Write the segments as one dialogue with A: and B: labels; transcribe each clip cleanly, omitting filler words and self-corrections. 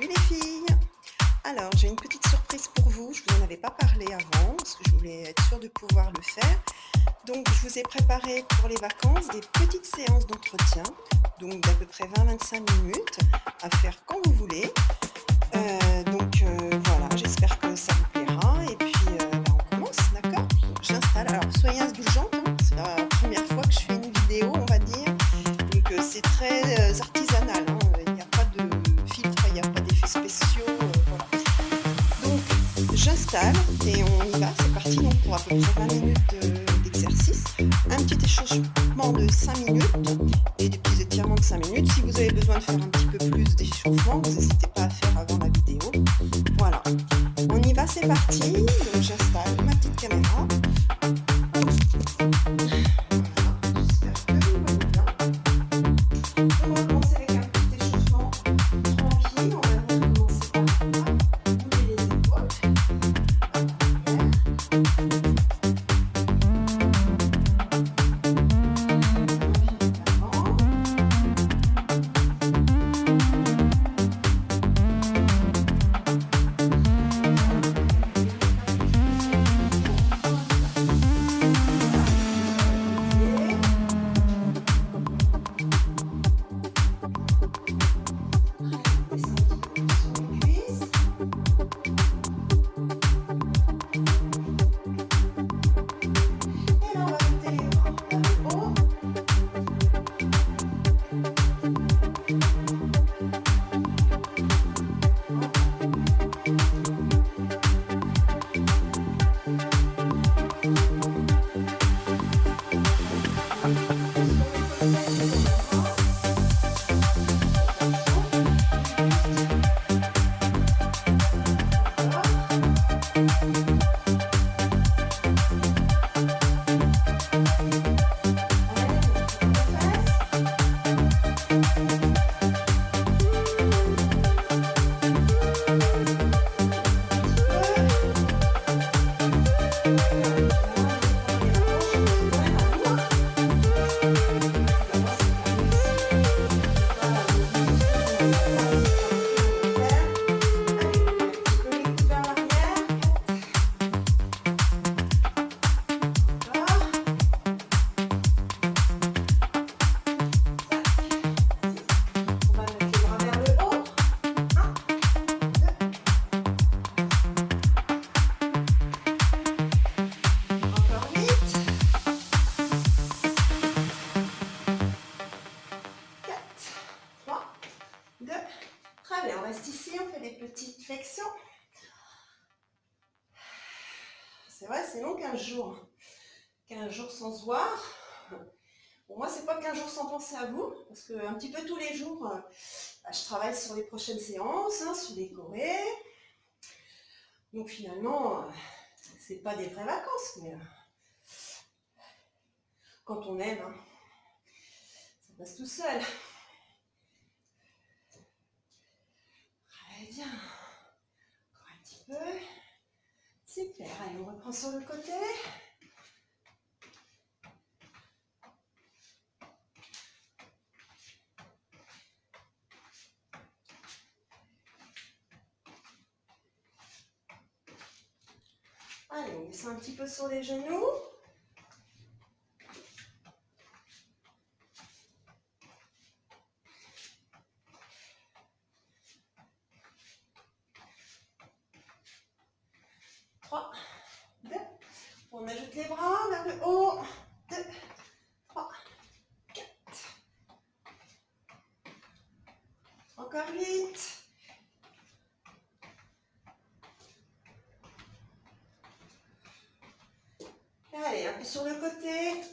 A: Salut les filles! Alors, j'ai une petite surprise pour vous. Je vous en avais pas parlé avant parce que je voulais être sûre de pouvoir le faire. Donc, je vous ai préparé pour les vacances des petites séances d'entretien, donc d'à peu près 20-25 minutes à faire quand vous voulez. Voilà, j'espère que ça vous plaira. Et puis, on commence, d'accord? Donc, j'installe. Alors, soyez indulgentes, hein, c'est la première fois que je fais une vidéo, on va dire. Donc, c'est très artisanal, hein, il n'y a pas de filtre, il n'y a pas d'effets spéciaux, voilà. Donc, j'installe et on y va, c'est parti. Donc, pour à peu près 20 minutes d'exercice, un petit échauffement de 5 minutes et des petits étirements de 5 minutes. Si vous avez besoin de faire un petit peu plus d'échauffement, vous n'hésitez pas à faire avant la vidéo. Voilà, on y va, c'est parti. Donc, j'installe ma petite caméra. On va commencer avec un petit échauffement tranquille. On va commencer par bouger les épaules. Très bien, on reste ici, on fait des petites flexions. C'est vrai, c'est long 15 jours. 15 jours sans se voir. Pour moi, c'est pas 15 jours sans penser à vous, parce que un petit peu tous les jours, je travaille sur les prochaines séances, hein, sur les chorés. Donc finalement, c'est pas des vraies vacances, mais quand on aime, hein, ça passe tout seul. Très bien. Encore un petit peu. Super. Allez, on reprend sur le côté. Allez, on descend un petit peu sur les genoux. On ajoute les bras vers le haut. 2, 3, 4. Encore 8. Allez, un peu sur le côté.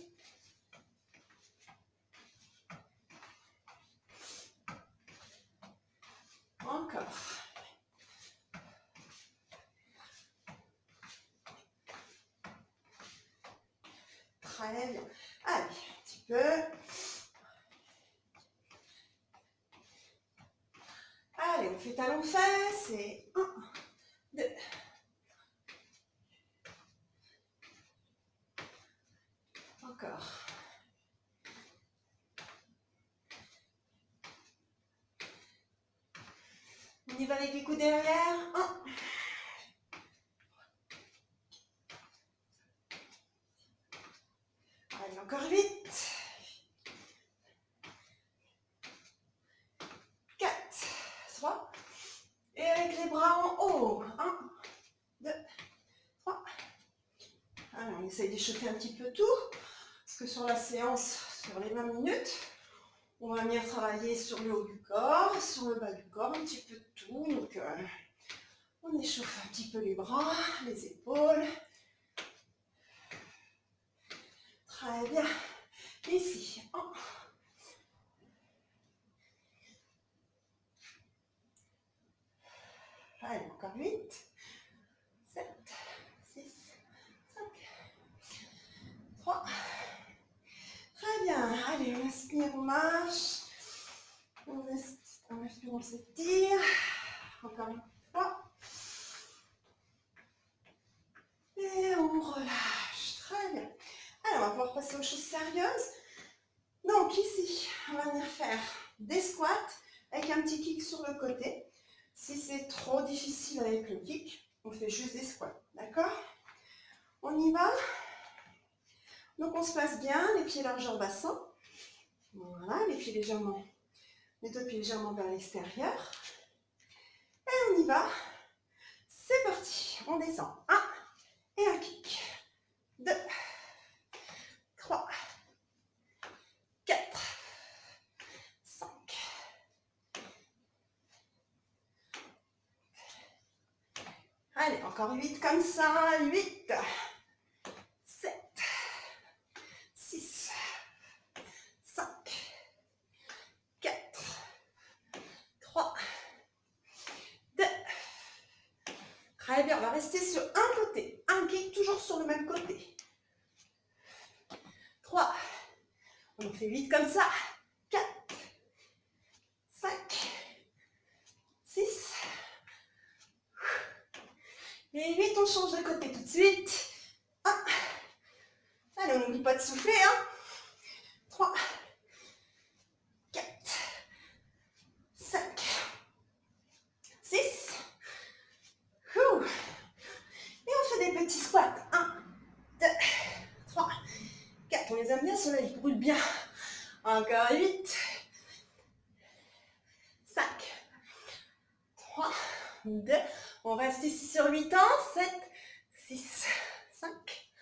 A: Encore. Très bien. Allez, un petit peu. Allez, on fait talon-fesse et 1, 2. Encore. On y va avec les coudes derrière. 1. Allez, encore 8. 4, 3. Et avec les bras en haut. 1, 2, 3. Allez, on essaye d'échauffer un petit peu tout. Parce que sur la séance, sur les 20 minutes, on va venir travailler sur le haut du corps, sur le bas du corps, un petit peu de tout. Donc, on échauffe un petit peu les bras, les épaules. Très bien. Ici. 1. Allez, encore 8, 7, 6, 5, 3. Très bien. Allez, on inspire, on marche. On inspire, on s'étire. Encore une fois. Et on relâche. Très bien. Alors, on va pouvoir passer aux choses sérieuses. Donc, ici, on va venir faire des squats avec un petit kick sur le côté. Si c'est trop difficile avec le kick, on fait juste des squats. D'accord? On y va. Donc, on se passe bien, les pieds largeur bassin. Voilà, les pieds légèrement, les deux pieds légèrement vers l'extérieur. Et on y va. C'est parti. On descend. 1 et un kick. 2, 3, 4, 5. Allez, encore 8 comme ça. 8, 7, 6, 5, 4, 3, 2. Très bien, on va rester sur un côté. Un kick toujours sur le même côté. 3. On fait 8 comme ça. 4, 5, 6. Et 8, on change de côté tout de suite. 1. Allez, on n'oublie pas de souffler. 3, 4, 5, 6. Et on fait des petits squats. 1, 2, 3, 4. On les aime bien, ceux-là, ils brûlent bien. Encore 8, 5, 3, 2. On reste ici sur 8 ans. 7, 6, 5,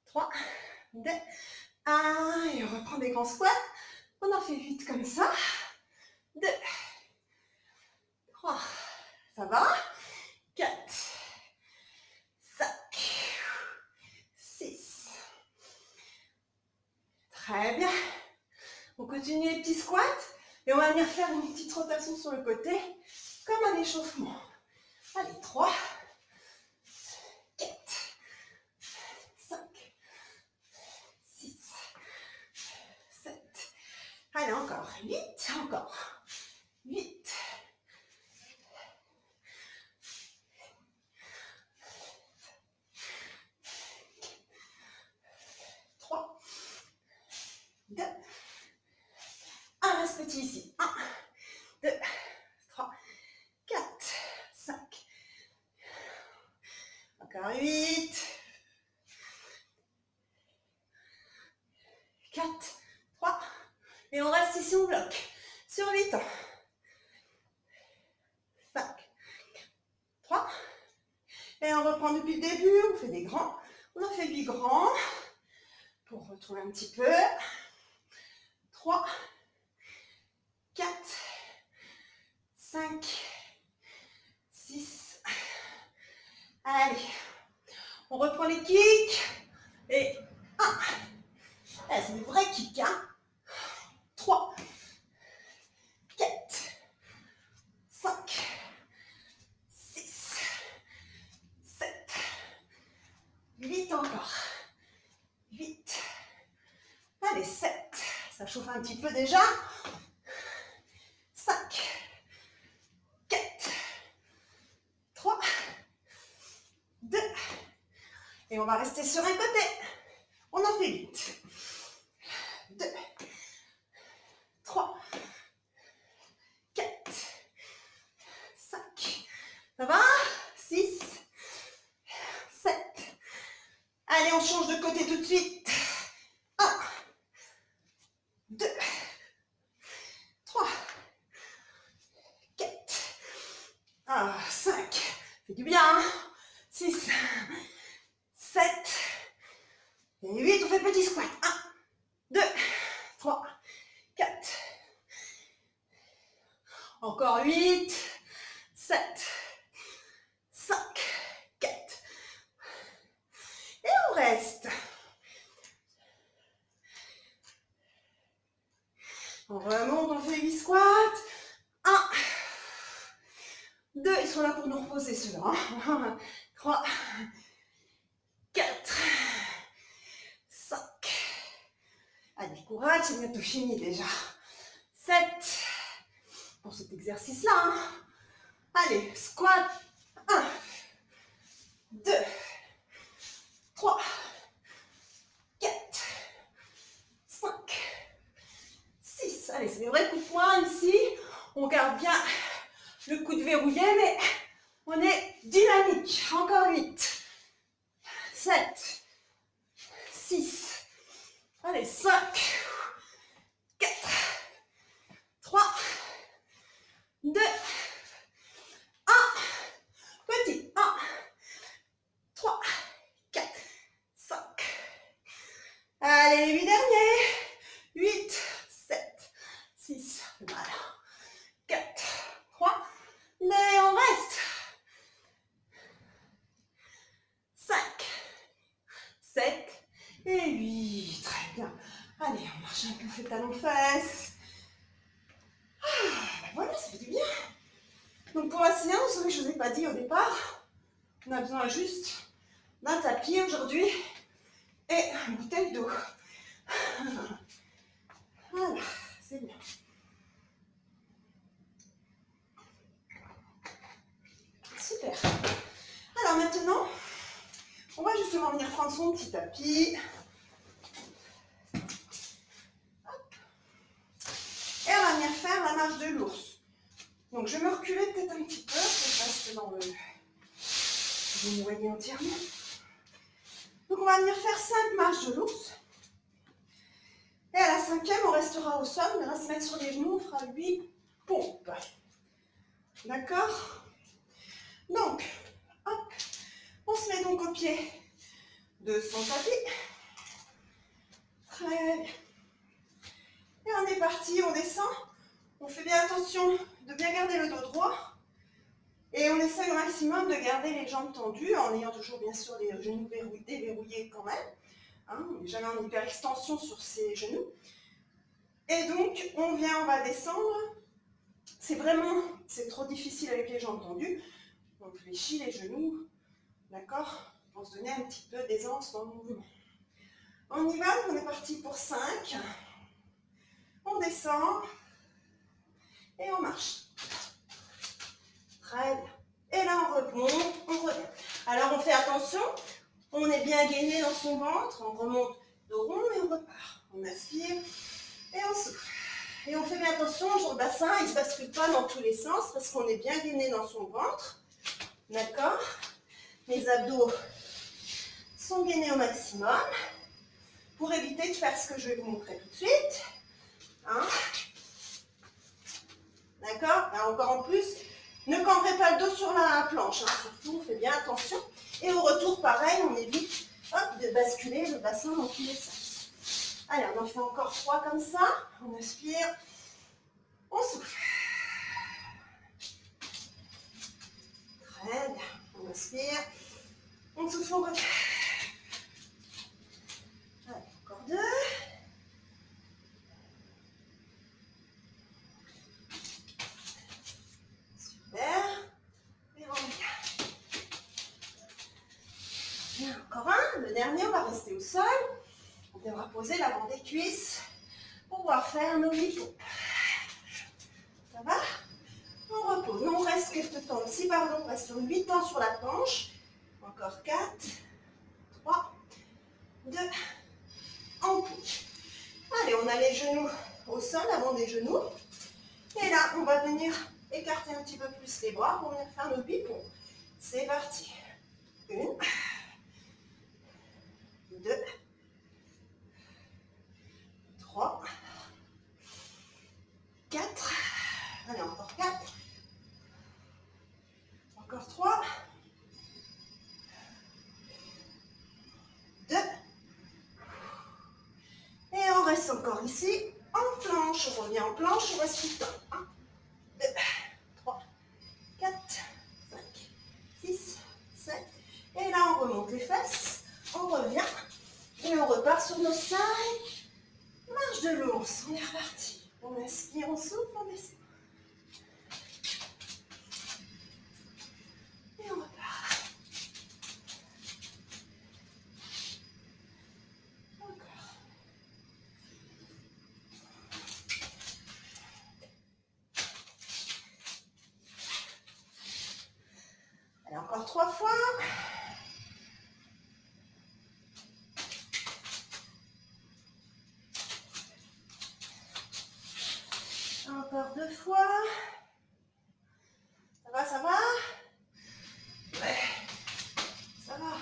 A: 3, 2, 1. Et on reprend des grands squats. On en fait 8 comme ça. 2, 3. Ça va? 4, 5, 6. Très bien. On continue les petits squats. Et on va venir faire une petite rotation sur le côté, comme un échauffement. Allez, 3, 4, 5, 6, 7. Allez, encore 8, encore 8. 3, 2, 1. Reste petit ici. 1, 2, 3, 4, 5. Encore 8. 4, 3. Et on reste ici, on bloque. Sur 8 ans. 5, 3. Et on reprend depuis le début. On fait des grands. On en fait 8 grands. Pour retrouver un petit peu. 3, 4, 5, 6. Allez. On reprend les kicks. Et 1. C'est des vrais kicks. 3, 4, 5, 6, 7, 8 encore. 8. Allez, 7. Ça chauffe un petit peu déjà. 5, 4, 3, 2. Et on va rester sur un côté. On en fait 8. 2, 3, 4, suite. 1, 2, 3, 4, 5, fait du bien, 6, 7, et 8, on fait petit squat. 1, 2, 3, 4, encore 8, 7, 5, 4, et on reste. On remonte, on fait 8 squats. 1, 2, ils sont là pour nous reposer ceux-là. 3, 4, 5. Allez, courage, c'est bientôt fini déjà. 7, pour cet exercice-là. Allez, squat. 1, 2, 3, 4, 5, 6. Allez, c'est des vrais coups de poing ici. On garde bien le coude verrouillé, mais on est dynamique. Encore 8, 7, 6. Allez, 5, 4, 3, 2, 1. Petit. 1, 3, 4, 5. Allez, les 8 derniers. 8, 7, 6, voilà. 4, 3, mais on reste. 5, 7 et 8. Très bien. Allez, on marche un peu, fait talon fesses. Ben voilà, ça fait du bien. Donc pour la séance, ce que je ne vous ai pas dit au départ, on a besoin juste d'un tapis aujourd'hui et une bouteille d'eau. Voilà, c'est bien. Super. Alors maintenant, on va justement venir prendre son petit tapis. Hop. Et on va venir faire la marche de l'ours. Donc je vais me reculer peut-être un petit peu, pour que je reste dans le... Vous me voyez entièrement. Donc on va venir faire 5 marches de l'ours. Et à la 5e, on restera au sol, on va se mettre sur les genoux, on fera 8 pompes. D'accord? Donc, hop, on se met donc au pied de son tapis. Très bien. Et on est parti, on descend. On fait bien attention de bien garder le dos droit. Et on essaie au maximum de garder les jambes tendues en ayant toujours bien sûr les genoux déverrouillés quand même. Hein, on n'est jamais en hyperextension sur ses genoux. Et donc, on va descendre. C'est trop difficile avec les jambes tendues. On fléchit les genoux, d'accord, pour se donner un petit peu d'aisance dans le mouvement. On y va, on est parti pour 5. On descend et on marche. Très bien. Et là, on remonte, on revient. Alors, on fait attention, on est bien gainé dans son ventre, on remonte dos rond et on repart. On aspire et on souffle. Et on fait bien attention sur le bassin, il ne se bascule pas dans tous les sens parce qu'on est bien gainé dans son ventre. D'accord? Les abdos sont gainés au maximum pour éviter de faire ce que je vais vous montrer tout de suite. Hein? D'accord? Encore en plus, ne cambrez pas le dos sur la planche. Hein. Surtout, on fait bien attention. Et au retour, pareil, on évite de basculer le bassin dans tous les sens. Allez, on en fait encore 3 comme ça. On aspire. On souffle. Très bien. On aspire. On souffle, on revient. Allez, encore 2. Super. Et on revient. Bien, encore un. Le dernier, on va rester au sol. On devra poser l'avant des cuisses pour pouvoir faire nos 8 pompes. Ça va? On repose. Non, on reste quelques temps ici, pardon. On reste sur 8 temps sur la planche. Encore 4, 3, 2, on pousse. Allez, on a les genoux au sol, avant des genoux. Et là, on va venir écarter un petit peu plus les bras pour venir faire nos 8 pompes. C'est parti. 1, 2, Allez, encore 4. Encore 3. 2. Et on reste encore ici, en planche. On revient en planche, on reste tout le temps. 1, 2, 3, 4, 5, 6, 7. Et là, on remonte les fesses. On revient. Et on repart sur nos 5. Marche de l'ours. On est reparti. On inspire, on souffle, on descend. Et on repart. Encore. Allez, encore 3 fois. Encore 2 fois. Ça va, ça va? Ouais, ça va.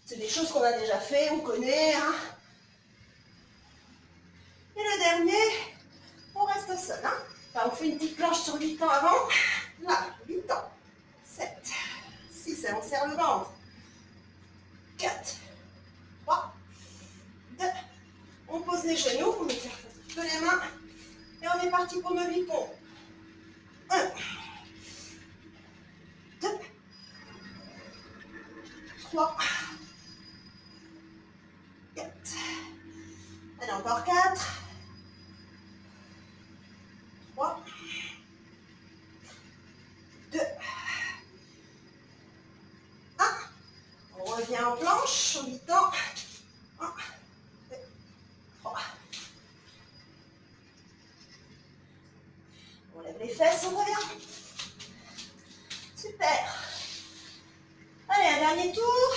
A: C'est des choses qu'on a déjà fait, on connaît. Hein. Et le dernier, on reste seul. Hein. Enfin, on fait une petite planche sur 8 ans avant. Là, 8 ans. 7, 6, et on serre le ventre. 4, 3, 2. On pose les genoux, on écarte un petit peu les mains. Et on est parti pour nos 8 pompes. 1, 2, 3, 4. Allez, encore 4. 3, 2, 1. On revient en planche, en 8 ans. 1, 2, 3. On lève les fesses, on revient. Super. Allez, un dernier tour.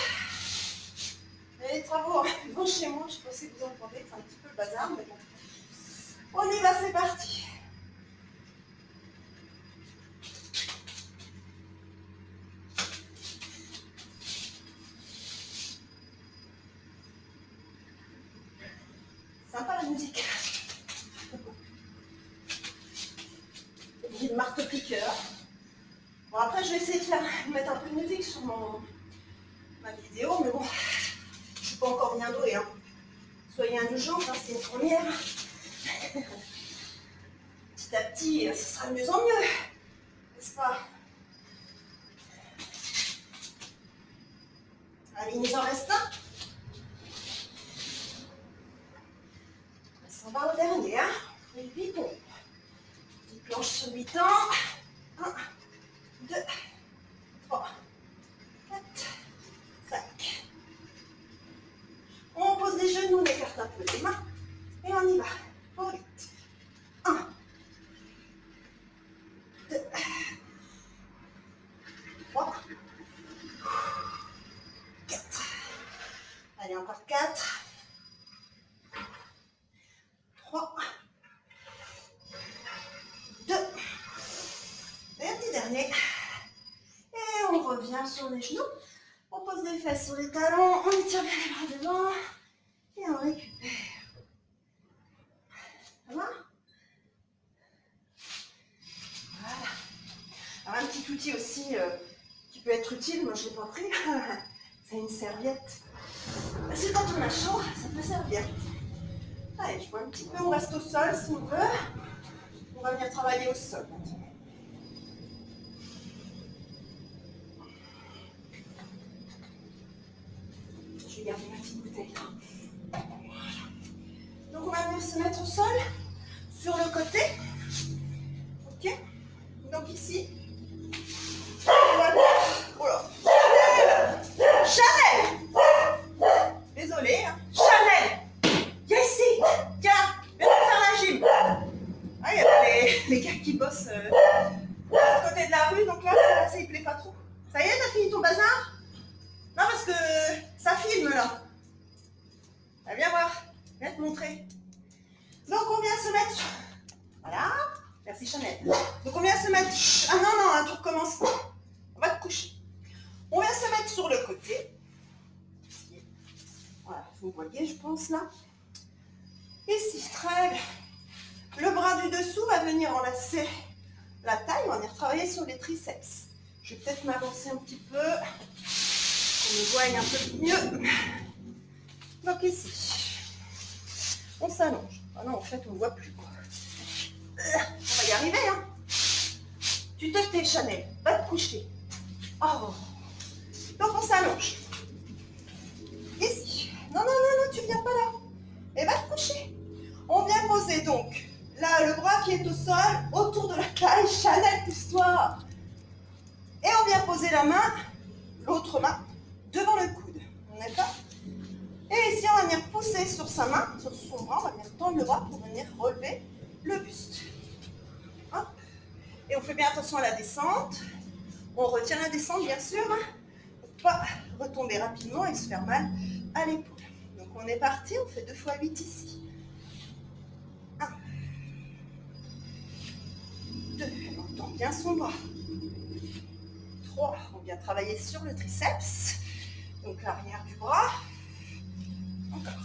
A: Les travaux vont chez moi, je sais pas si vous entendez, c'est un petit peu le bazar, mais bon. On y va, c'est parti. Sympa la musique. J'ai le marteau-piqueur. Bon, après, je vais essayer de mettre un peu de musique sur ma vidéo, mais bon, je ne suis pas encore bien douée. Hein. Soyez indulgents, hein, c'est une première. Petit à petit, ce sera de mieux en mieux. N'est-ce pas? Allez, il nous en reste un. On va au dernier. Hein. Et puis, bon. Petite planche sur 8 ans. 1, 2, 3, 4, 5. On pose les genoux, on écarte un peu les mains. Et on y va. Pour 8. 1, 2, 3, 4. Allez, encore 4. 3, 2. Et un petit dernier. Et on revient sur les genoux. On pose les fesses sur les talons. On étire bien les bras devant. Et on récupère. Ça va? Voilà. Alors un petit outil aussi qui peut être utile, moi je ne l'ai pas pris, c'est une serviette. Parce que quand on a chaud, ça peut servir. Allez, je vois un petit peu, on reste au sol si on veut. On va venir travailler au sol maintenant. Je vais garder ma petite bouteille là. Voilà. Donc on va venir se mettre au sol, sur le côté. Ok? Donc ici. Voilà. Voilà. Chanel! Désolée, hein. Chanel! Viens ici! Tiens! Viens faire la gym! Ah, il y a les gars qui bossent de l'autre côté de la rue, donc là, ça il plaît pas trop. Ça y est, t'as fini ton bazar? Non, parce que ça filme là. Ah, viens voir. Viens te montrer. Donc on vient se mettre. Voilà. Merci Chanel. Donc on vient se mettre. Ah non, non, tout recommence. On va te coucher. On vient se mettre sur le côté. Voilà, vous voyez, je pense là. Ici, très bien. Le bras du dessous va venir enlacer la taille. On va venir travailler sur les triceps. Je vais peut-être m'avancer un petit peu, qu'on me voie un peu mieux. Donc ici, on s'allonge. Ah non, en fait, on ne voit plus. On va y arriver, hein. Tu te tais, Chanel. Va te coucher. Oh. Donc on s'allonge. Ici. Non, non, non, non, tu viens pas là. Et va te coucher. On vient poser donc là le bras qui est au sol, autour de la taille. Chanel, pousse-toi. Et on vient poser la main, l'autre main, devant le coude. D'accord? Et ici, on va venir pousser sur sa main, sur son bras. On va venir tendre le bras pour venir relever le buste. Hop. Et on fait bien attention à la descente. On retient la descente, bien sûr, pour ne pas retomber rapidement et se faire mal à l'épaule. Donc, on est parti. On fait 2 fois 8 ici. 1, 2, on tend bien son bras. 3, on vient travailler sur le triceps. Donc, l'arrière du bras. Encore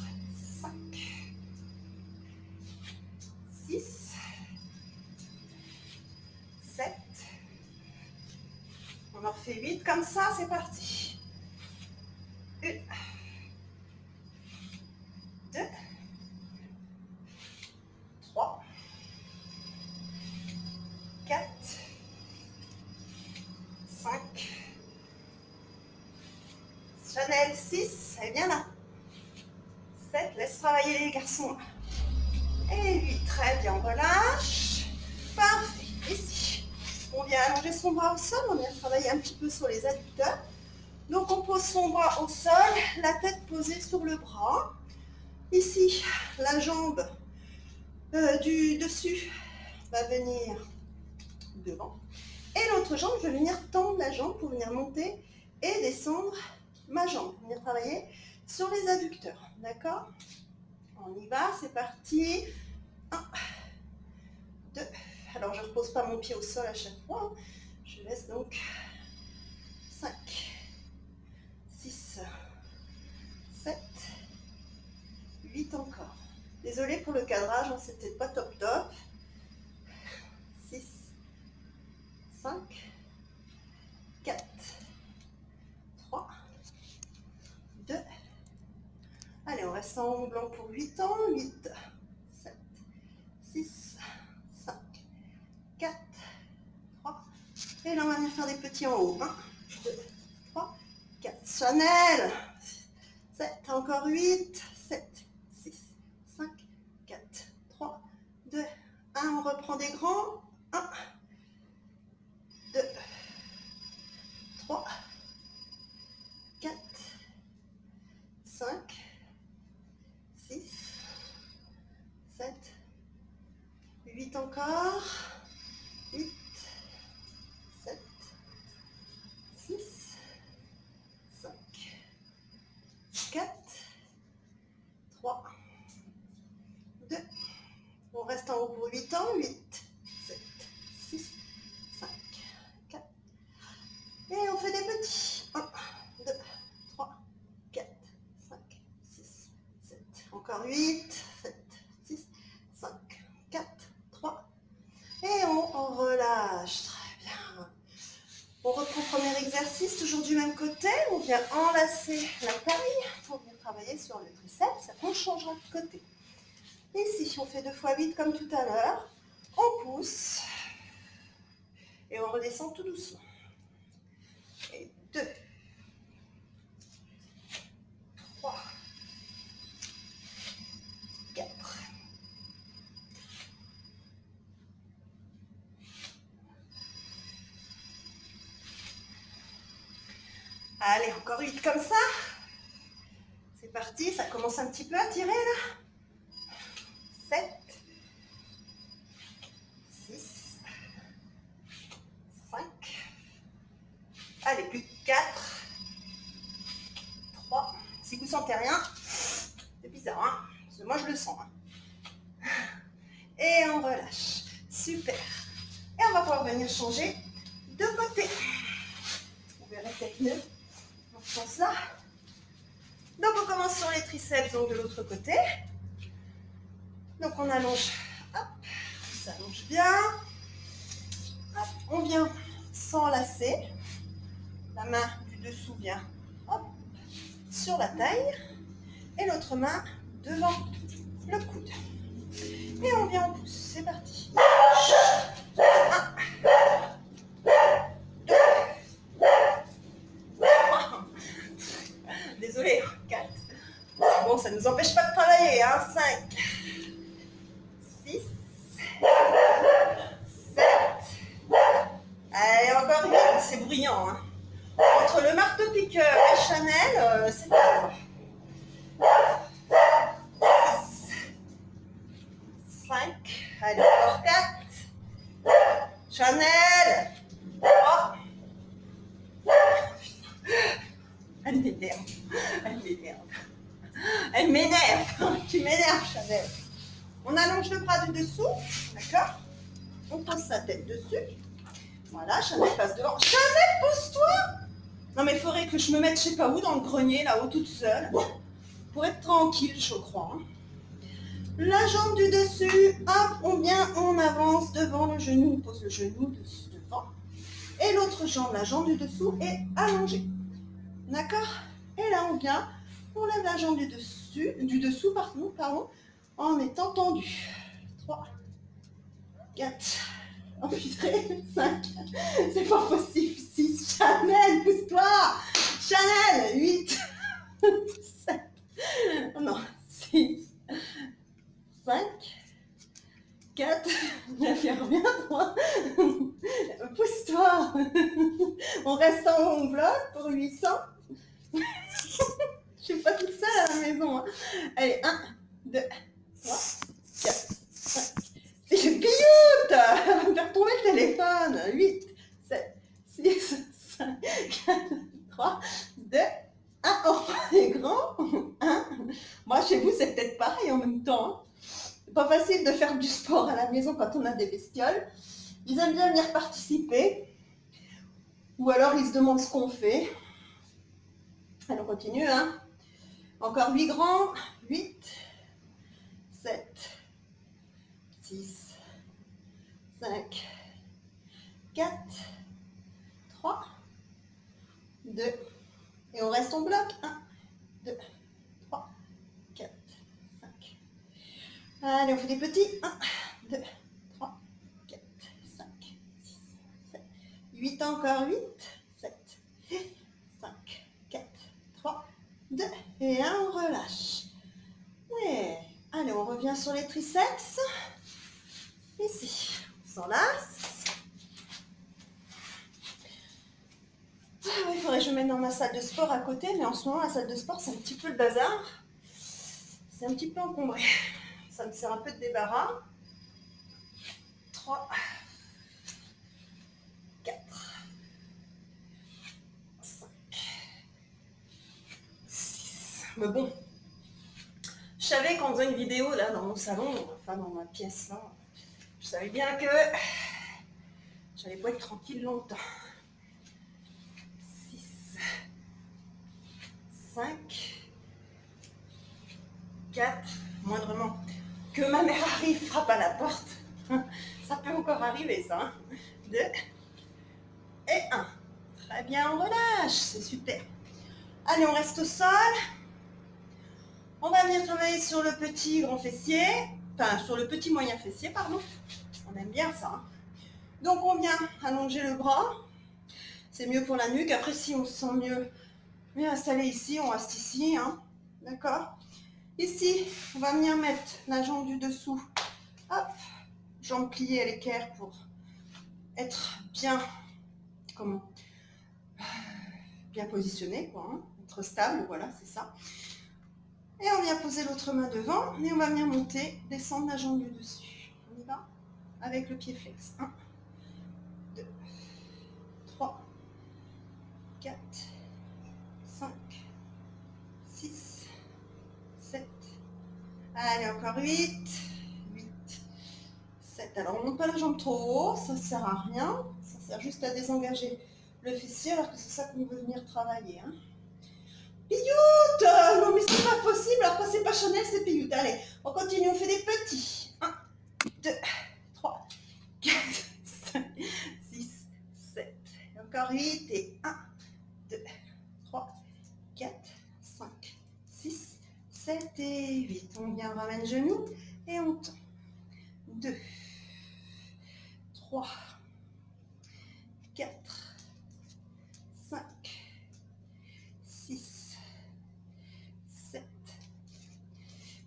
A: 5, 6, 7, on en refait 8 comme ça, c'est parti. 1, 2, 3, 4, 5, Chanel 6, elle est bien là. 7, laisse travailler les garçons. Et 8, très bien, on relâche. Parfait, ici. On vient allonger son bras au sol, on vient travailler un petit peu sur les adducteurs. Donc on pose son bras au sol, la tête posée sur le bras. Ici, la jambe du dessus va venir devant. Et l'autre jambe, je vais venir tendre la jambe pour venir monter et descendre ma jambe. Venir travailler sur les adducteurs, d'accord? On y va, c'est parti. 1, 2. Alors, je ne repose pas mon pied au sol à chaque fois. Je laisse donc 5, 6, 7, 8 encore. Désolée pour le cadrage, hein, c'était pas top top. 6, 5, 4, 3, 2. Allez, on reste en haut blanc pour 8 ans. 8, 7, 6, 5, 4, 3. Et là, on va venir faire des petits en haut. 1, 2, 3, 4. Chanel. 7, encore 8, 7, 6, 5, 4, 3, 2, 1. On reprend des grands. 1, 2, 3, 4, 5, 6, 7, 8 encore. 8, 7, 6, 5, 4, 3, 2. On reste en haut pour 8 ans. 8, 7, 6, 5, 4. Et on fait des petits. 1, 2, 3, 4, 5, 6, 7. Encore 8, 7, 6, 5, 4, 3. Et on relâche. Très bien. On reprend le premier exercice, toujours du même côté. On vient enlacer la taille pour venir travailler sur le triceps. On changera de côté. Ici, on fait 2 fois 8 comme tout à l'heure. On pousse. Et on redescend tout doucement. Et 2, 3, 4. Allez, encore 8 comme ça. C'est parti, ça commence un petit peu à tirer là. 7, 6, 5. Allez, plus que 4, 3. Si vous ne sentez rien, c'est bizarre, hein, parce que moi je le sens. Hein. Et on relâche. Super. Et on va pouvoir venir changer de côté. On verra peut-être mieux dans ce sens-là. Donc on commence sur les triceps, donc de l'autre côté. Donc on allonge hop, s'allonge bien. Hop, on vient s'enlacer. La main du dessous vient hop, sur la taille et l'autre main devant le coude. Et on vient en pouce. C'est parti. 1, 2, 3. Désolée, 4. Bon, ça ne nous empêche pas de travailler. 5, 6, 7. Allez, encore 8. C'est bruyant. Entre le marteau-piqueur et Chanel, c'est pas 5. Allez, encore 4. Chanel. 3. Elle m'énerve. Elle m'énerve. Elle m'énerve. Tu m'énerves, Chanel. On allonge le bras du dessous. D'accord? On pose sa tête dessus. Voilà, Chanel passe devant. Chanel, pose-toi! Non, mais il faudrait que je me mette je sais pas où, dans le grenier, là-haut, toute seule. Pour être tranquille, je crois. La jambe du dessus, hop, on vient, on avance devant le genou, on pose le genou devant. Et l'autre jambe, la jambe du dessous, est allongée. D'accord? Et là, on vient, on lève la jambe du dessous, pardon, en mettant tendu. 3, 4, oh putain, 5, c'est pas possible, 6, Chanel, pousse-toi, Chanel, 8, 7, non, 6, 5, 4, reviens, 3, pousse-toi, on reste en haut, on bloque pour 800, je suis pas toute seule à la maison, allez, 1, 2, 3, 4, 5, c'est le pioute, elle va me faire tomber le téléphone, 8, 7, 6, 5, 4, 3, 2, 1, oh, c'est grand, 1, moi chez vous c'est peut-être pareil en même temps, c'est pas facile de faire du sport à la maison quand on a des bestioles, ils aiment bien venir participer, ou alors ils se demandent ce qu'on fait. Allez, on continue, encore 8 grands, 8, 7, 6, 5, 4, 3, 2, et on reste en bloc, 1, 2, 3, 4, 5. Allez, on fait des petits, 1, 2, 3, 4, 5, 6, 7, 8 encore, 8, 7, 5, 4, 3, 2, et 1, on relâche. Ouais. Allez, on revient sur les triceps. Ici, on s'enlace. Il faudrait que je me mette dans ma salle de sport à côté, mais en ce moment, la salle de sport, c'est un petit peu le bazar. C'est un petit peu encombré. Ça me sert un peu de débarras. 3, 4, 5, 6. Mais bon, je savais qu'en faisant une vidéo là dans mon salon, enfin dans ma pièce là, je savais bien que j'allais pas être tranquille longtemps. 6, 5, 4, moindrement. Que ma mère arrive, frappe à la porte. Ça peut encore arriver ça. 2 et 1. Très bien, on relâche, c'est super. Allez, on reste au sol. On va venir travailler sur le petit grand fessier, enfin sur le petit moyen fessier, pardon. On aime bien ça. Donc on vient allonger le bras. C'est mieux pour la nuque. Après, si on se sent mieux installé ici, on reste ici. D'accord? Ici, on va venir mettre la jambe du dessous. Hop, jambe pliée à l'équerre pour être bien, bien positionné, quoi, être stable, voilà, c'est ça. Et on vient poser l'autre main devant et on va venir monter, descendre la jambe du dessus. On y va avec le pied flex. 1, 2, 3, 4, 5, 6, 7. Allez, encore 8, 8, 7. Alors, on ne monte pas la jambe trop haut, ça ne sert à rien. Ça sert juste à désengager le fessier alors que c'est ça qu'on veut venir travailler. Pioute! Non mais c'est pas possible, alors quand c'est pas Chanel, c'est Pioute. Allez, on continue, on fait des petits. 1, 2, 3, 4, 5, 6, 7. Encore 8 et 1, 2, 3, 4, 5, 6, 7 et 8. On vient, on ramène genou et on tend. 2, 3, 4, 5, 6, 7,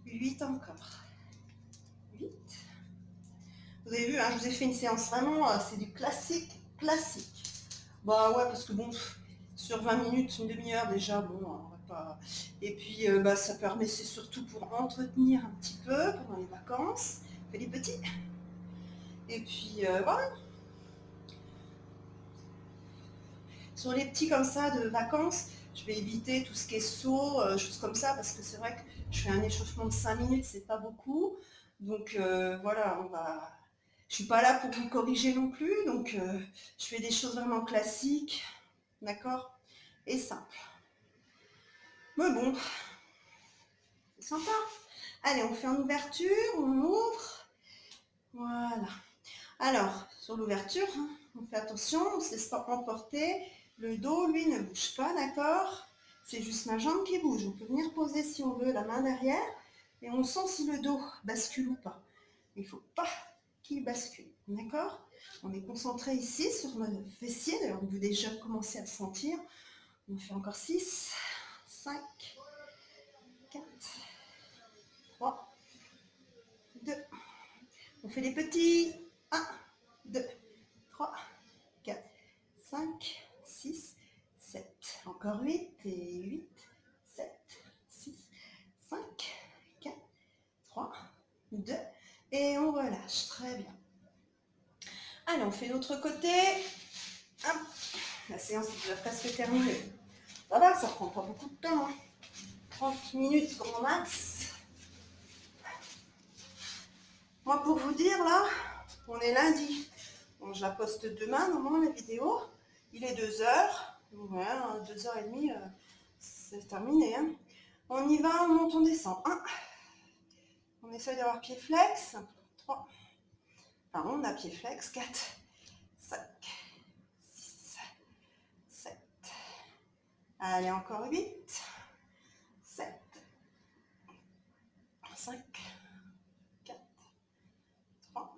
A: 8 encore. 8. Vous avez vu, hein, je vous ai fait une séance vraiment, c'est du classique. Bah ouais, parce que bon, sur 20 minutes, une demi-heure déjà, bon, on va pas... Et puis, ça permet, c'est surtout pour entretenir un petit peu pendant les vacances. On fait les petits. Et puis, voilà. Sur les petits comme ça de vacances, je vais éviter tout ce qui est saut, choses comme ça, parce que c'est vrai que je fais un échauffement de 5 minutes, c'est pas beaucoup. Donc voilà, je suis pas là pour vous corriger non plus, donc je fais des choses vraiment classiques, d'accord, et simples. Mais bon, c'est sympa. Allez, on fait en ouverture, on ouvre. Voilà. Alors, sur l'ouverture, hein, on fait attention, on ne se laisse pas emporter. Le dos, lui, ne bouge pas, d'accord? C'est juste ma jambe qui bouge. On peut venir poser, si on veut, la main derrière. Et on sent si le dos bascule ou pas. Il ne faut pas qu'il bascule, d'accord? On est concentré ici sur notre fessier. D'ailleurs, vous pouvez déjà commencer à le sentir. On fait encore 6, 5, 4, 3, 2. On fait les petits. 1, 2, 3, 4, 5, 6, 7. Encore 8 et 8, 7, 6, 5, 4, 3, 2. Et on relâche. Très bien. Allez, on fait l'autre côté. Hop. La séance est déjà presque terminée. Ça va, ça prend pas beaucoup de temps. Hein. 30 minutes grand max. Moi, pour vous dire, là, on est lundi. Bon, je la poste demain, normalement, la vidéo. Il est 2h. Ouais, 2h30, c'est terminé. Hein. On y va, on monte, on descend. 1. On essaye d'avoir pied flex. 3. Enfin, on a pied flex. 4, 5, 6, 7. Allez, encore 8, 7, 5, 4, 3.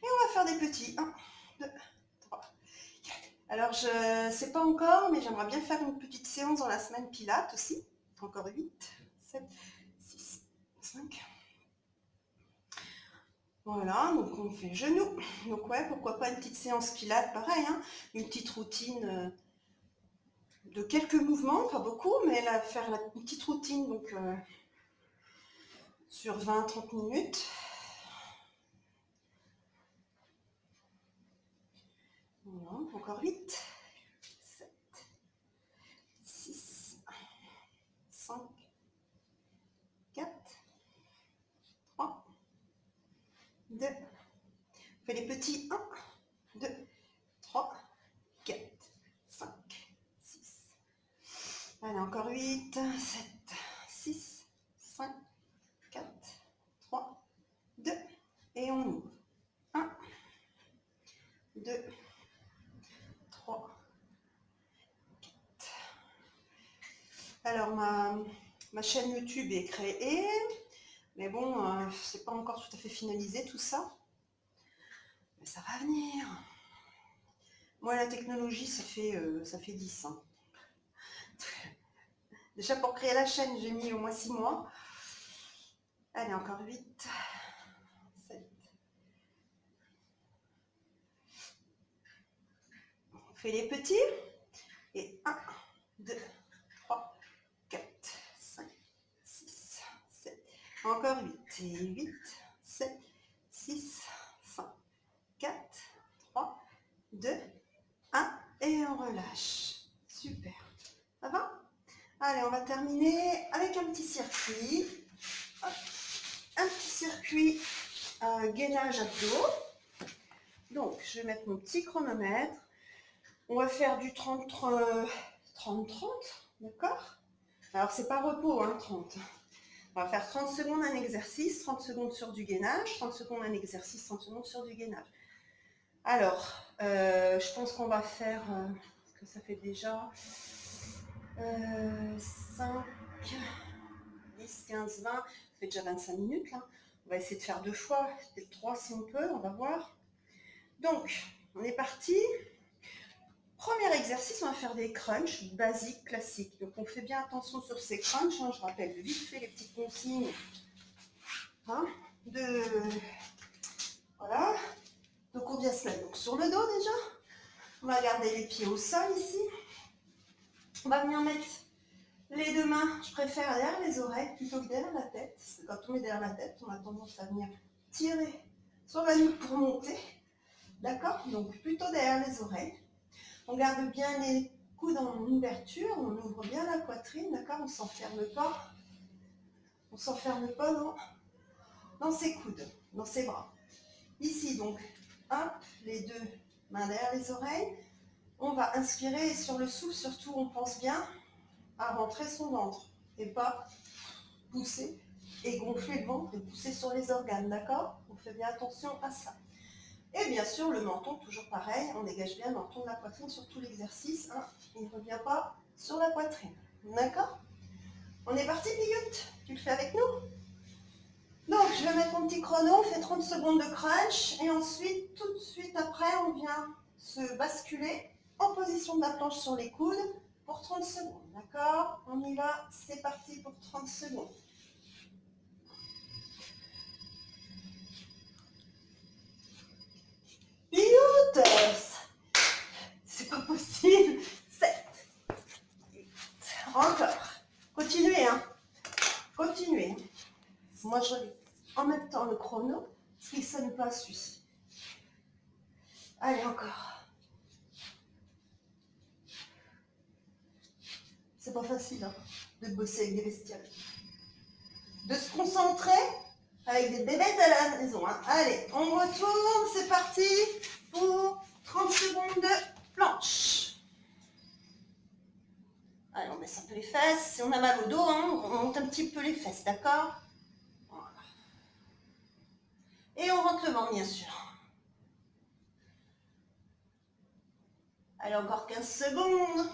A: Et on va faire des petits. 1, 2, 3, 4. Alors, je ne sais pas encore, mais j'aimerais bien faire une petite séance dans la semaine pilates aussi. Encore 8, 7, 6, 5. Voilà, donc on fait genou. Donc ouais, pourquoi pas une petite séance pilates, pareil, hein, une petite routine de quelques mouvements, pas beaucoup, mais là, faire une petite routine donc sur 20-30 minutes. Voilà, encore 8, 7, 6, 5, 4, 3, 2. On fait les petits 1, 2, 3, 4, 5, 6. Allez, encore 8, 7, 6, 5, 4, 3, 2. Et on ouvre. 1, 2, 3, 4. Alors, ma chaîne YouTube est créée. Mais bon, c'est pas encore tout à fait finalisé tout ça. Mais ça va venir. Moi, la technologie, ça fait 10. Hein. Déjà, pour créer la chaîne, j'ai mis au moins 6 mois. Allez, encore 8, 7. On fait les petits. Et 1, 2, 3, 4, 5, 6, 7. Encore 8. Et 8, 7, 6, 5, 4, 3, 2, 1. Et on relâche. Super. Ça va? Allez, on va terminer avec un petit circuit. Hop. Un petit circuit gainage abdos. Donc, je vais mettre mon petit chronomètre. On va faire du 30-30, d'accord? Alors, c'est pas repos, hein, 30. On va faire 30 secondes un exercice, 30 secondes sur du gainage, 30 secondes un exercice, 30 secondes sur du gainage. Alors, je pense qu'on va faire, parce que ça fait déjà 5, 10, 15, 20, ça fait déjà 25 minutes là. On va essayer de faire 2 fois, peut-être 3 si on peut, on va voir. Donc, on est parti. Premier exercice, on va faire des crunchs basiques, classiques. Donc, on fait bien attention sur ces crunchs. Hein. Je rappelle vite fait les petites consignes. Hein, voilà. Donc, on vient se mettre donc, sur le dos déjà. On va garder les pieds au sol ici. On va venir mettre les 2 mains, je préfère derrière les oreilles plutôt que derrière la tête. Parce que quand on met derrière la tête, on a tendance à venir tirer sur la nuque pour monter. D'accord? Donc, plutôt derrière les oreilles. On garde bien les coudes en ouverture, on ouvre bien la poitrine, d'accord? On ne s'enferme pas. On ne s'enferme pas dans ses coudes, dans ses bras. Ici, donc, hop, les 2 mains derrière les oreilles. On va inspirer et sur le souffle, surtout, on pense bien à rentrer son ventre et pas pousser et gonfler le ventre et pousser sur les organes, d'accord? On fait bien attention à ça. Et bien sûr, le menton, toujours pareil, on dégage bien le menton de la poitrine sur tout l'exercice. Hein. Il ne revient pas sur la poitrine. D'accord? On est parti, Piyut? Tu le fais avec nous? Donc, je vais mettre mon petit chrono, on fait 30 secondes de crunch. Et ensuite, tout de suite après, on vient se basculer en position de la planche sur les coudes pour 30 secondes. D'accord? On y va, c'est parti pour 30 secondes. Piyut! C'est pas possible. 7, 8, encore. Continuez, hein. Continuez. Moi, je relis en même temps le chrono, parce qu'il ne sonne pas celui-ci. Allez, encore. C'est pas facile, hein, de bosser avec des bestioles. De se concentrer avec des bébêtes à la maison. Hein. Allez, on retourne, c'est parti pour 30 secondes de planche. Allez, on baisse un peu les fesses. Si on a mal au dos, hein, on monte un petit peu les fesses, d'accord? Voilà. Et on rentre le ventre, bien sûr. Allez, encore 15 secondes.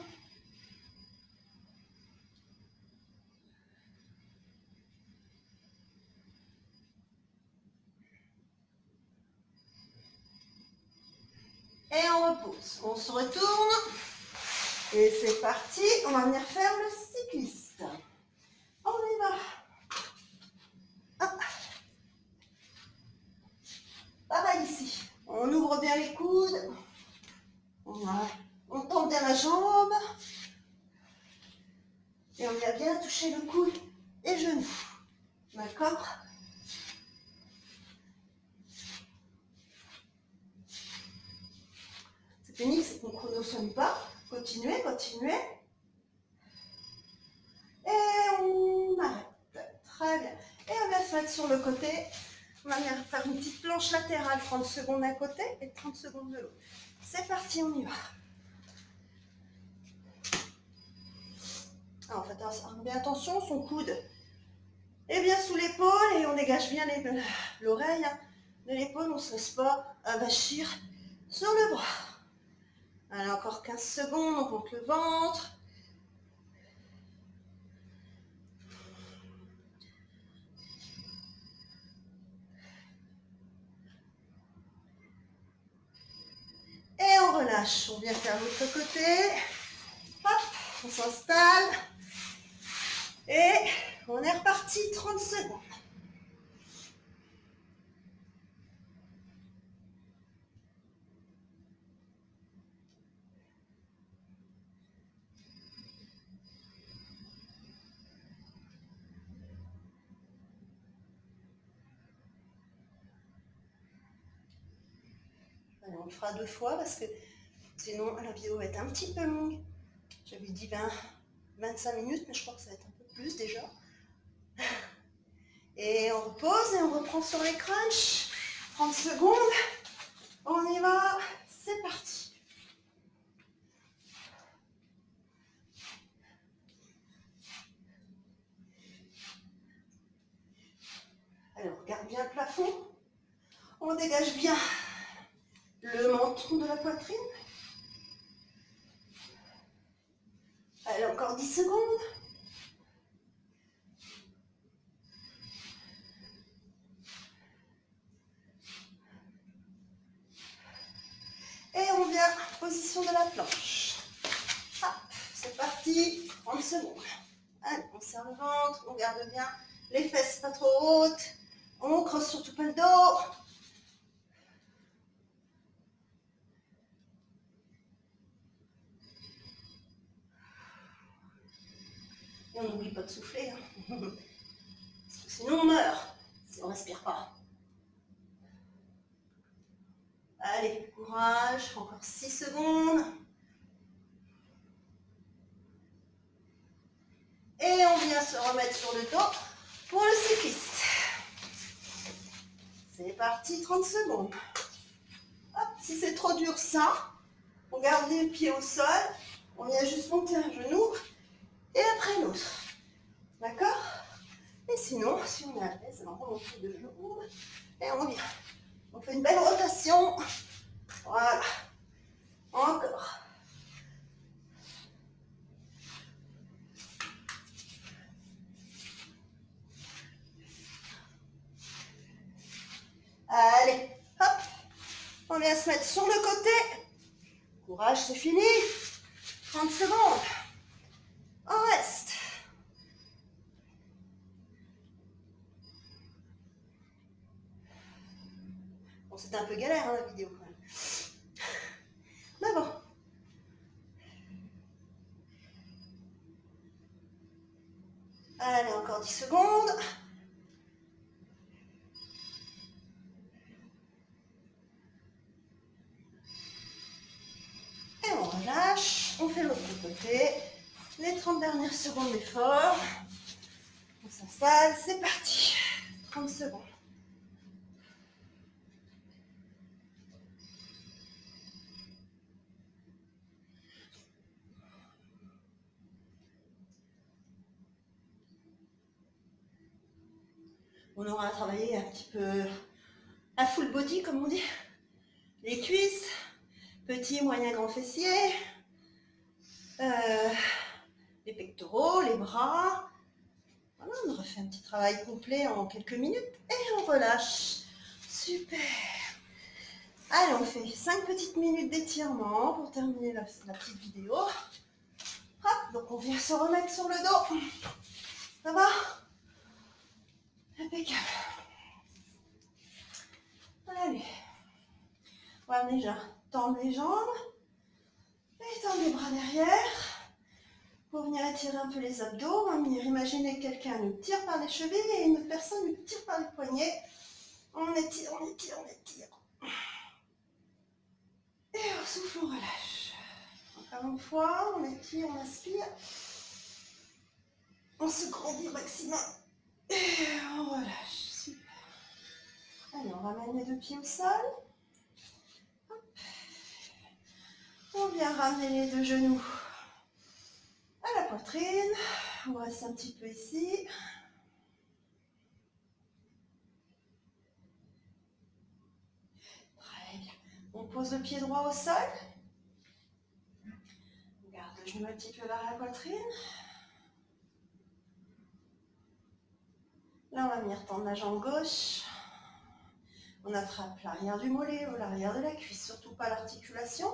A: Et on repose. On se retourne. Et c'est parti. On va venir faire le cycliste. On y va. Hop. Pareil ici. On ouvre bien les coudes. On tend bien la jambe. Et on vient bien toucher le coude et genou. D'accord? C'est pénible, c'est que mon chrono ne sonne pas. Continuez, continuez. Et on arrête. Très bien. Et on va se mettre sur le côté. On va venir faire une petite planche latérale, 30 secondes d'un côté et 30 secondes de l'autre. C'est parti, on y va. Alors, faites bien attention, son coude est bien sous l'épaule et on dégage bien l'oreille de l'épaule. On ne se laisse pas avachir sur le bras. Allez, encore 15 secondes, on monte le ventre. Et on relâche. On vient faire l'autre côté. Hop, on s'installe. Et on est reparti 30 secondes. Allez, on le fera 2 fois parce que sinon la vidéo va être un petit peu longue. J'avais dit 25 minutes, mais je crois que ça va être un peu plus déjà. Et on repose et on reprend sur les crunchs. 30 secondes. On y va. C'est parti. tronc de la poitrine. Allez, encore 10 secondes. Et on vient, position de la planche. Hop, c'est parti, 30 secondes. Allez, on serre le ventre, on garde bien les fesses pas trop hautes. On creuse surtout pas le dos. Et on n'oublie pas de souffler. Hein. Parce que sinon on meurt si on ne respire pas. Allez, courage, encore 6 secondes. Et on vient se remettre sur le dos pour le cycliste. C'est parti, 30 secondes. Hop, si c'est trop dur ça, on garde les pieds au sol, on vient juste monter un genou et après l'autre. D'accord? Et sinon, si on est à l'aise, on remonte le genou et on vient. On fait une belle rotation. Voilà. Encore. Allez, hop. On vient se mettre sur le côté. Courage, c'est fini. 30 secondes. On reste. Bon, c'était un peu galère hein, la vidéo quand même. Mais bon. Allez, encore 10 secondes. Et on relâche. On fait l'autre côté. Les 30 dernières secondes d'effort. On s'installe. C'est parti. 30 secondes. On aura travaillé un petit peu à full body, comme on dit. Les cuisses, petit, moyen, grand fessier, les pectoraux, les bras. Voilà, on aura fait un petit travail complet en quelques minutes et on relâche. Super. Allez, on fait 5 petites minutes d'étirement pour terminer la petite vidéo. Hop, donc on vient se remettre sur le dos. Ça va? Impeccable. Allez. On va déjà tendre les jambes et tendre les bras derrière pour venir étirer un peu les abdos. On va venir imaginer que quelqu'un nous tire par les chevilles et une autre personne nous tire par les poignets. On étire, on étire, on étire. Et on souffle, on relâche. Encore une fois, on étire, on inspire. On se grandit au maximum. Et on relâche. Super. Allez, on ramène les deux pieds au sol. Hop. On vient ramener les deux genoux à la poitrine. On reste un petit peu ici. Très bien. On pose le pied droit au sol. On garde le genou un petit peu vers la poitrine. Là, on va venir tendre la jambe gauche. On attrape l'arrière du mollet ou l'arrière de la cuisse, surtout pas l'articulation.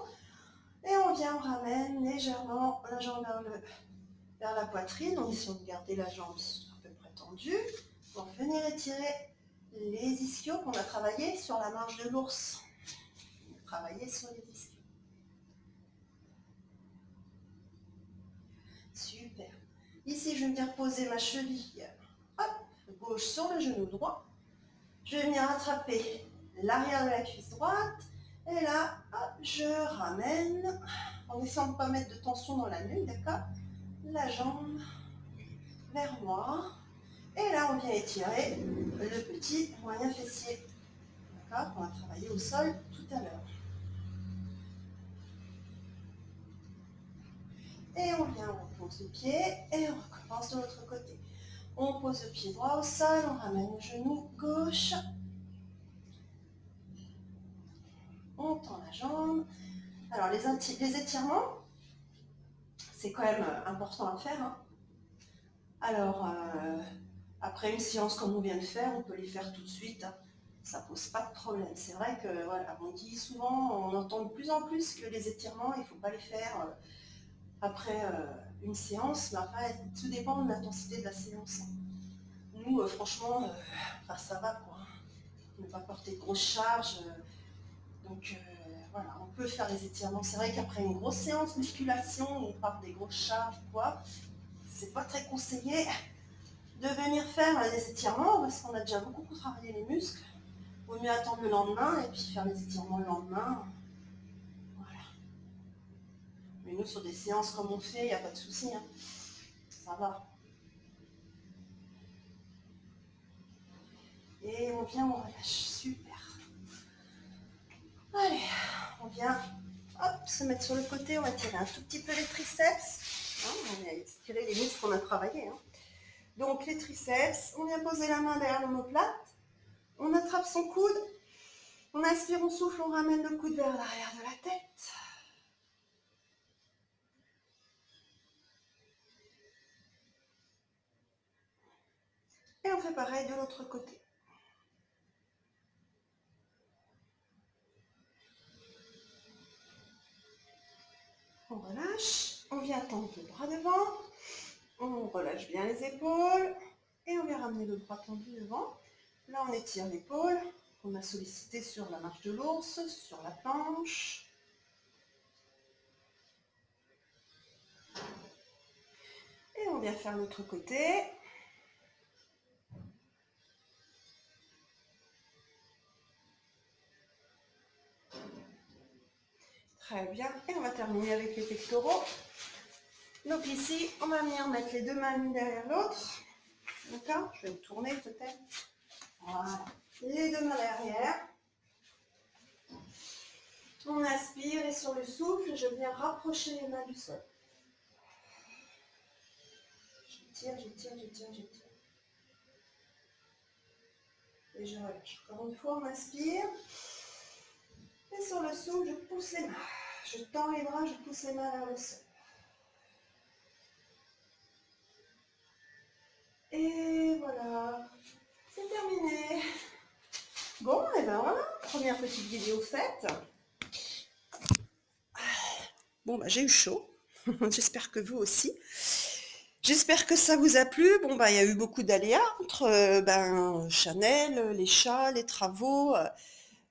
A: Et on vient, on ramène légèrement la jambe vers la poitrine. On essaie de garder la jambe à peu près tendue pour venir étirer les ischios qu'on a travaillé sur la marche de l'ours. On a travaillé sur les ischios. Super. Ici, je vais venir poser ma cheville gauche sur le genou droit. Je vais venir attraper l'arrière de la cuisse droite. Et là, hop, je ramène, en essayant de ne pas mettre de tension dans la nuque, d'accord? La jambe vers moi. Et là, on vient étirer le petit moyen fessier, d'accord? On a travaillé au sol tout à l'heure. Et on vient, on repose le pied et on recommence de l'autre côté. On pose le pied droit au sol, on ramène le genou gauche. On on tend la jambe. Alors les étirements, c'est quand même important à faire, hein. Alors, après une séance comme on vient de faire, on peut les faire tout de suite, hein. Ça pose pas de problème. C'est vrai que, voilà, on dit souvent, on entend de plus en plus que les étirements, il ne faut pas les faire après une séance, mais enfin, tout dépend de l'intensité de la séance, hein. Nous, franchement, enfin, ça va, quoi. On ne va pas porter de grosses charges, donc voilà, on peut faire les étirements. C'est vrai qu'après une grosse séance musculation, on part des grosses charges, quoi, c'est pas très conseillé de venir faire des étirements parce qu'on a déjà beaucoup travaillé les muscles. Il vaut mieux attendre le lendemain et puis faire les étirements le lendemain. Voilà. Mais nous, sur des séances comme on fait, il n'y a pas de souci, hein. Ça va. Et on vient, on relâche. Super. Allez, on vient se mettre sur le côté. On va tirer un tout petit peu les triceps. Hein, on va tirer les muscles qu'on a travaillé, hein. Donc les triceps, on vient poser la main derrière l'omoplate. On attrape son coude. On inspire, on souffle, on ramène le coude vers l'arrière de la tête. Et on fait pareil de l'autre côté. On relâche, on vient tendre le bras devant, on relâche bien les épaules et on vient ramener le bras tendu devant. Là, on étire l'épaule qu'on a sollicité sur la marche de l'ours, sur la planche. Et on vient faire l'autre côté. Très bien. Et on va terminer avec les pectoraux. Donc ici, on va venir mettre les deux mains l'une derrière l'autre. D'accord? Je vais me tourner peut-être. Voilà. Les deux mains derrière. On inspire et sur le souffle, je viens rapprocher les mains du sol. J'étire, j'étire, j'étire, j'étire. Et je relâche. Encore une fois, on inspire. Et sur le souffle, je pousse les mains. Je tends les bras, je pousse les mains vers le sol. Et voilà, c'est terminé. Bon, et ben voilà, première petite vidéo faite. Bon, bah j'ai eu chaud. J'espère que vous aussi. J'espère que ça vous a plu. Bon, bah il y a eu beaucoup d'aléas entre Chanel, les chats, les travaux.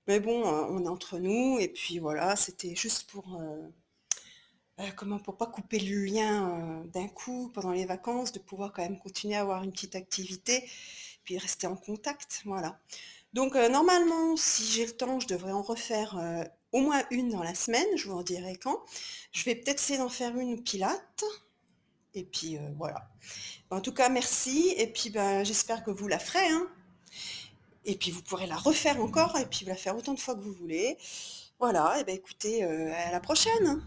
A: Mais bon, on est entre nous. Et puis voilà, c'était juste pour pour pas couper le lien d'un coup pendant les vacances, de pouvoir quand même continuer à avoir une petite activité, puis rester en contact, voilà. Donc normalement, si j'ai le temps, je devrais en refaire au moins une dans la semaine, je vous en dirai quand. Je vais peut-être essayer d'en faire une pilates, et puis voilà. En tout cas, merci, et puis j'espère que vous la ferez, hein. Et puis vous pourrez la refaire encore, et puis vous la faire autant de fois que vous voulez. Voilà, et écoutez, à la prochaine.